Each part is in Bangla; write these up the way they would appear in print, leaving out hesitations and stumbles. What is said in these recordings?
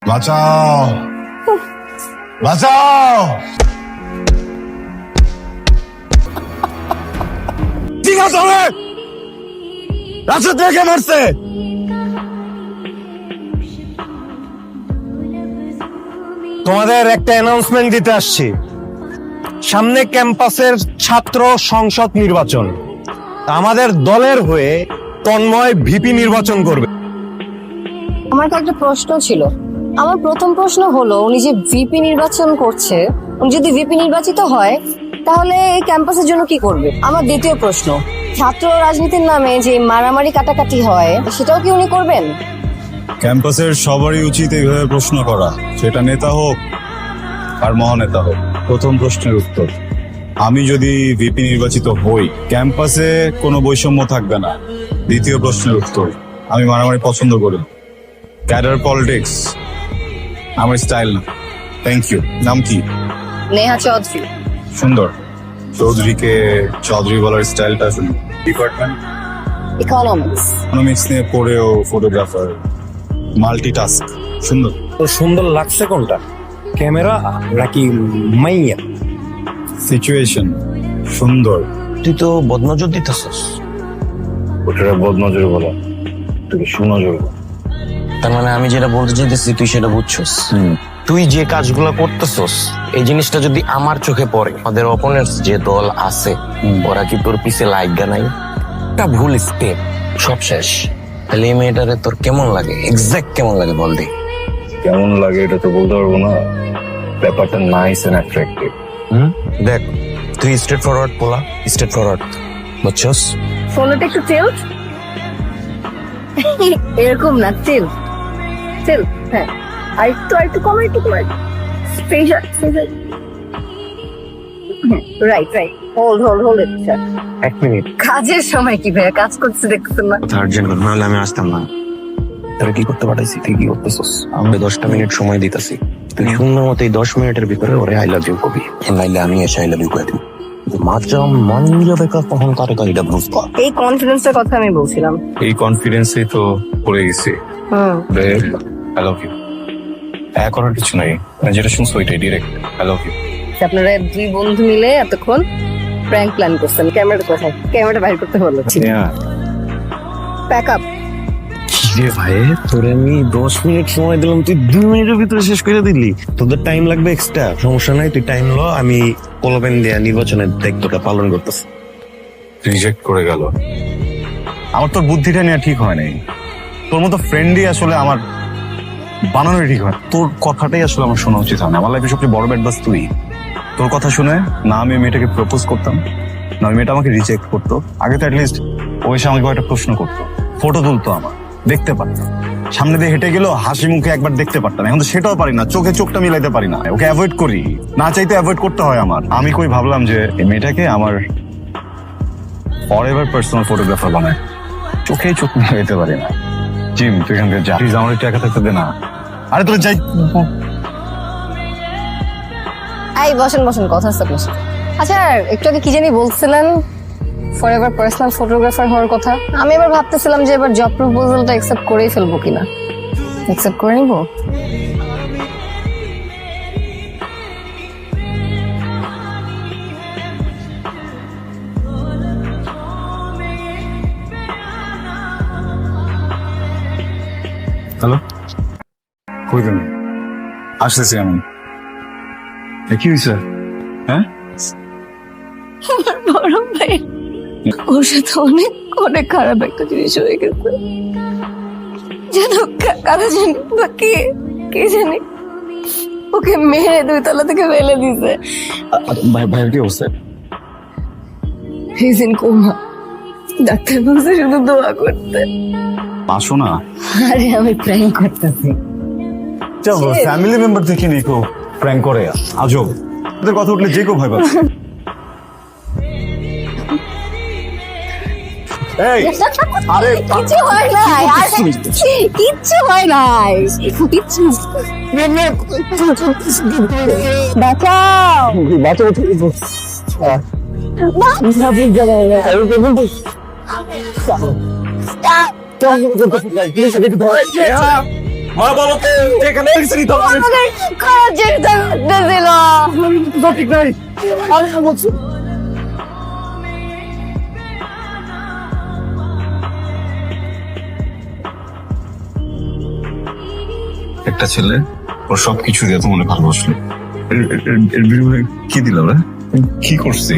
বাঁচাও বাঁচাও। ঠিক আছে রাজু দেখে মারছে। তোমাদের একটা অ্যানাউন্সমেন্ট দিতে আসছি। সামনে ক্যাম্পাসের ছাত্র সংসদ নির্বাচন। আমাদের দলের হয়ে তন্ময় ভিপি নির্বাচন করবে। আমার তো একটা প্রশ্ন ছিল। আমার প্রথম প্রশ্ন হলো, উনি যে ভিপি নির্বাচন করছে, উনি যদি ভিপি নির্বাচিত হয় তাহলে এই ক্যাম্পাসের জন্য কি করবে? আমার দ্বিতীয় প্রশ্ন, ছাত্র রাজনীতির নামে যে মারামারি কাটাকাটি হয় সেটাও কি উনি করবেন? ক্যাম্পাসের সবারই উচিত এইভাবে প্রশ্ন করা, সেটা নেতা হোক আর মহানেতা হোক। প্রথম প্রশ্নের উত্তর, আমি যদি ভিপি নির্বাচিত হই ক্যাম্পাসে কোনো বৈষম্য থাকবে না। দ্বিতীয় প্রশ্নের উত্তর, আমি মারামারি পছন্দ করি। ক্যাডার পলিটিক্স আমার স্টাইল না। Thank you. নাম কি? নেহা চৌধুরী। সুন্দর। চৌধুরীকে চৌধুরী বলার স্টাইলটা সুন্দর। Department economics. ইকোনমিক্স নিয়ে পড়েও ফটোগ্রাফার, মাল্টিটাস্ক। সুন্দর। তো সুন্দর লাগছে কোনটা, ক্যামেরা নাকি মাইয়া? সিচুয়েশন সুন্দর। তুই তো বদনজর দিতেছস। ওটা বদনজর বলা, তুই সুনজর বল। তার মানে আমি যেটা বলতে চাইতেছি তুই সেটা বুঝছস। তুই যে কাজগুলো করতেছস এই জিনিসটা যদি আমার চোখে পড়ে, আমাদের অপোনেন্টস যে দল আছে ওরা কি তোর পিছে লাইগা নাই? একটা ভুল স্টেপ সব শেষ। তাহলে এই মেয়েটারে তোর কেমন লাগে, এক্সাক্ট কেমন লাগে বল দে। কেমন লাগে এটা তো বলতে পারবো না, ব্যাপারটা নাইস এন্ড অ্যাট্রাক্টিভ। দেখ তুই স্ট্রেট ফরওয়ার্ড পোলা, স্ট্রেট ফরওয়ার্ড, বুঝছস? ফোনটা একটু টিল্ট, এরকম না, টিল্ট টিল্ট। হ্যাঁ, আরেকটু কম, special right hold it sir. এক মিনিট, কাজের সময় কি ভাইয়া কাজ করছে দেখছেন না? কথা আর্জেন্ট কথা, নাহলে আমি আসতাম না। তোরা কি করতে পাঠাইছি, তুই কি করতেছস? আমরা 10টা মিনিট সময় দিতেছি, তুই সুন্দর মতো এই 10 মিনিটের ভিতরে ওরে আই লাভ ইউ কবি, নাইলে আমি এসে আই লাভ ইউ কয়ে দিব। মাঝা মন যাবে কখন কারে কারিটা বুঝবা। এই কনফিডেন্সের কথা আমি বলছিলাম। এই কনফিডেন্সেই তো পড়ে গেছি। I love you. করার কিছু নাই, যেটা শুনছো ওইটাই ডিরেক্ট আই লাভ ইউ। আপনারা দুই বন্ধু মিলে এতক্ষণ প্র্যাঙ্ক প্ল্যান করছেন। ক্যামেরাটা কোথায়? ক্যামেরাটা বাইর করতে বলো। Pack up. রে ভাই, তোরে আমি 10 মিনিট সময় দিলাম, তুই 2 মিনিটের ভিতরে শেষ করে দিলি। তোদের টাইম লাগবে এক্সট্রা, সমস্যা নাই, তুই টাইম ল। আমি পোলাপেন দেয়া নির্বাচনের দায়িত্বটা পালন করতেছি। রিজেক্ট করে গেল। আমার তোর বুদ্ধিটা নেওয়া ঠিক হয় নাই। তোর মতো ফ্রেন্ডই আসলে আমার বানানোই ঠিক হয়। তোর কথাটাই আসলে আমার শোনা উচিত হয় না। আমার লাইফে সবচেয়ে বড় ব্যাড বাস তুই। তোর কথা শুনে না আমি মেয়েটাকে প্রপোজ করতাম, না ওই মেয়েটা আমাকে রিজেক্ট করতো। আগে তো অ্যাটলিস্ট ও এসে আমাকে একটা প্রশ্ন করতো, ফটো তুলতো, আমার দেখতে পারতাম, সামনে দিয়ে হেঁটে গেলেও হাসি মুখে একবার দেখতে পারতাম। এখন তো সেটাও পারি না, চোখে চোখটা মিলাইতে পারি না। ওকে অ্যাভয়েড করি, না চাইতে অ্যাভয়েড করতে হয় আমার। আমি কই ভাবলাম যে এই মেয়েটাকে আমার ফরএভার পার্সোনাল ফটোগ্রাফার বানায়, চোখে চোখ মিলাইতে পারি না। জিম তুই এখান থেকে যা, প্লিজ আমার একটু একা থাকতে দে না। আরে তোর যাই। এই বসেন কথা আছে আপনার সাথে। আচ্ছা, একটু আগে কি জানি বলছিলেন ফরএভার পার্সোনাল ফটোগ্রাফার হওয়ার কথা। আমি এবার ভাবতেছিলাম যে এবার জব প্রপোজালটা অ্যাকসেপ্ট করেই ফেলবো কিনা। অ্যাকসেপ্ট করে নিবো? হ্যালো, কই তুমি? আসতেছি আমি। কি হয়েছে? হ্যাঁ, বড় ভাই ওর সাথে অনেক খারাপ একটা জিনিস হয়ে গেছে। যেন কারা জানি বা কে জানি ওকে মেরে 2 তলা থেকে ফেলে দিছে। ভাইয়ের কি অবস্থা? His in coma. ডাক্তার বলছে শুধু দোয়া করতে। আসো না। আরে আমি প্র্যাঙ্ক করতেছি। চলো, ফ্যামিলি মেম্বার থেকে নি কেউ প্র্যাঙ্ক করে, আজব। ওদের কথা উঠলে যে কেউ ভয় পাবে। এই আরে কিচ্ছু হয় নাই, কিচ্ছু হয় নাই, কিচ্ছু। বাঁচাও মা বলো তো এখানে এসেছি তো আমি আমাদের খারাপ চিন্তা করতেছিল। ঠিক নাই আমি বলছি একটা ছেলে ওর সবকিছু দিয়ে তো মনে ভালোবাসলো এর বিনিময়ে কি দিল ওরা কি করছে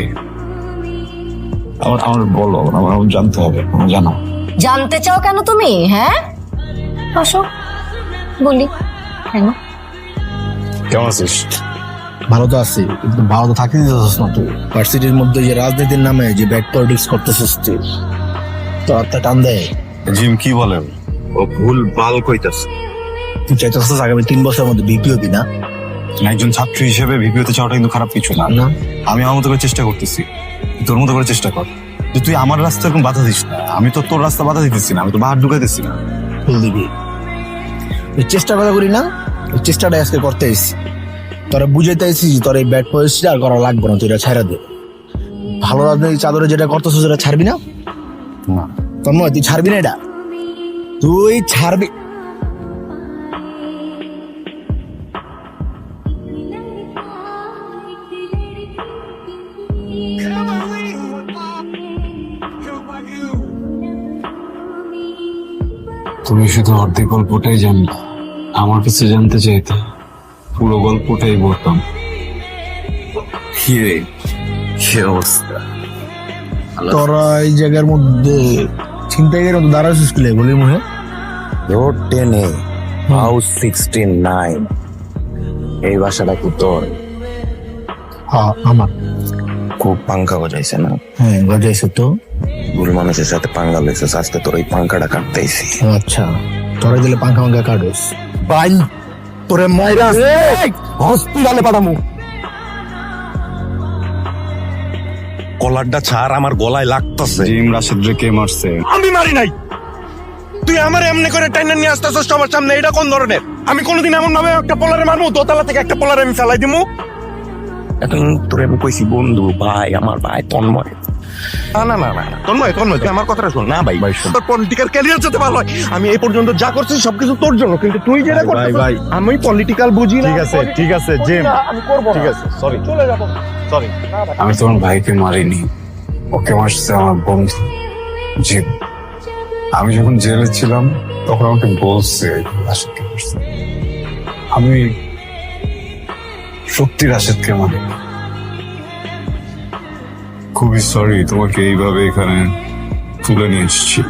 আমার বলো আমার জানতে হবে আমার জানো জানতে চাও কেন তুমি? হ্যাঁ, আসো বলি কেন। কেমন আছিস ভালো তো আছি, কিন্তু ভালো তো থাকতে দিতেছিস না তুই। ভার্সিটির মধ্যে যে রাজনীতির নামে যে ব্যাড পলিটিক্স করতেছিস তুই, তো আত্মা টান দেয়। জিম কি বলেন ও ভুল ভাল কইতাছে তুই চাইতেছিস আগামী 3 বছরের মধ্যে বিপি হবি না? একজন ছাত্র হিসেবে ভিপিওতে চাওয়াটা কিন্তু খারাপ কিছু না না। আমি আমার মতো করে চেষ্টা করতেছি তোর মতো করে চেষ্টা কর যে তুই আমার রাস্তা এরকম বাধা দিস না আমি তো তোর রাস্তা বাধা দিতেছি না আমি তো বাহার ঢুকাইতেছি না ফুল দিবি। ওই চেষ্টা কথা করি না, ওই চেষ্টাটা আজকে করতে এসেছি। তোরা বুঝাইতে এসেছি তোর এই ব্যাড পলিটিক্স আর করা লাগবে না, তুই এটা ছাড়া দে। ভালো রাজনৈতিক চাদরে যেটা করতেছিস সেটা ছাড়বি না? না তন্ময় তুই ছাড়বি না এটা, তুই ছাড়বি। তুমি শুধু অর্ধেক গল্পটাই জানলে, আমার কাছে জানতে চাইতে পুরো গল্পটাই বলতাম। কি রে কি অবস্থা তোরা এই জায়গার মধ্যে ছিনতাইয়ের মতো দাঁড়াচ্ছিস কি গলির মুখে? রোড 10 হাউস 69 এই বাসাটা কি তোর? হ্যাঁ আমার। খুব পাঙ্খা বাজাইছে না? হ্যাঁ গজাইছে তো। ভুল মানুষের সাথে পাঙ্গা লইছিস, আজকে তোর এই পাঙ্খাটা কাটতেইছি। আচ্ছা তোরা দিলে পাঙ্খা পাঙ্খা কাটস বাই তোরে মাইরা হসপিটালে পাঠামু। কলারটা ছাড়, আমার গলায় লাগতেছে। জিম রাশেদ রে কে মারছে আমি মারি নাই, তুই আমার এমনি করে টাইনা নিয়ে আসতেছস সবার সামনে, এটা কোন ধরনের? আমি কোনোদিন এমন ভাবে একটা পোলারে মারবো, দোতলা থেকে একটা পোলারে আমি ফেলাই দিমু? এখন তোরে আমি কইছি বন্ধু, ভাই, আমার ভাই তন্ময়। না না না না তন্ময় তন্ময় তুই আমার কথাটা শোন না ভাই। তোর পলিটিক্যাল ক্যারিয়ার যাতে ভালো হয়, আমি এই পর্যন্ত যা করছি সবকিছু তোর জন্য, কিন্তু তুই যেটা করছিস ভাই। আমি পলিটিক্যাল বুঝি না। ঠিক আছে জিম আমি করবো ঠিক আছে সরি চলে যাবো। সরি আমি তোমার ভাইকে মারিনি, ওকে মারছে আমার বন্ধু জিম। আমি যখন জেলে ছিলাম তখন আমাকে বলছে রাশেদকে মারছে। আমি সত্যি রাশেদকে মারি। খুবই সরি তোমাকে এইভাবে এখানে তুলে নিয়ে এসেছি